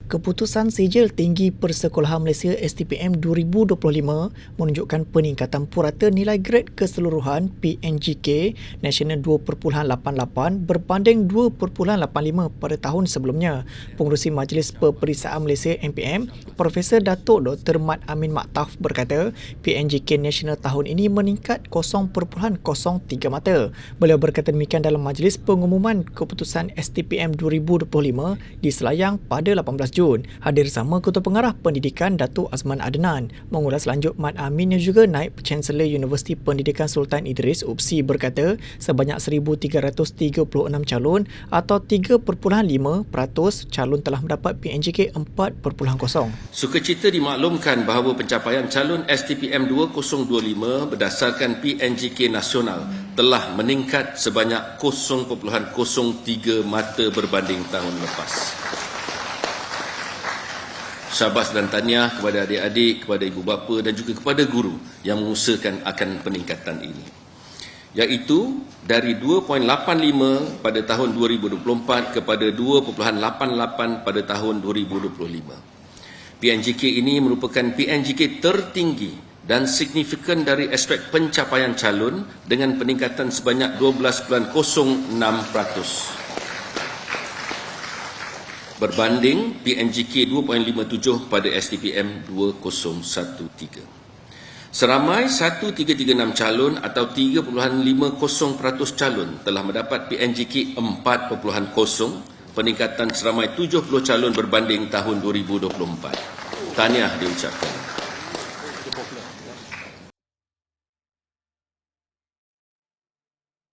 Keputusan Sijil Tinggi Persekolahan Malaysia STPM 2025 menunjukkan peningkatan purata nilai grade keseluruhan PNGK Nasional 2.88 berbanding 2.85 pada tahun sebelumnya. Pengerusi Majlis Peperiksaan Malaysia MPM, Profesor Datuk Dr. Mat Amin Maktaf berkata, PNGK Nasional tahun ini meningkat 0.03 mata. Beliau berkata demikian dalam majlis pengumuman keputusan STPM 2025 di Selayang pada 18 Jun. Hadir sama Ketua Pengarah Pendidikan Datuk Azman Adnan. Mengulas lanjut, Mat Amin yang juga Naib Chancellor Universiti Pendidikan Sultan Idris UPSI berkata sebanyak 1,336 calon atau 3.5% calon telah mendapat PNGK 4.0. Sukacita dimaklumkan bahawa pencapaian calon STPM 2025 berdasarkan PNGK nasional telah meningkat sebanyak 0.03 mata berbanding tahun lepas. Syabas dan tahniah kepada adik-adik, kepada ibu bapa dan juga kepada guru yang mengusahakan akan peningkatan ini. Iaitu dari 2.85 pada tahun 2024 kepada 2.88 pada tahun 2025. PNGK ini merupakan PNGK tertinggi dan signifikan dari aspek pencapaian calon dengan peningkatan sebanyak 12.06%. Berbanding PNGK 2.57 pada STPM 2013. Seramai 1,336 calon atau 3.50% calon telah mendapat PNGK 4.0, peningkatan seramai 70 calon berbanding tahun 2024. Tahniah diucapkan.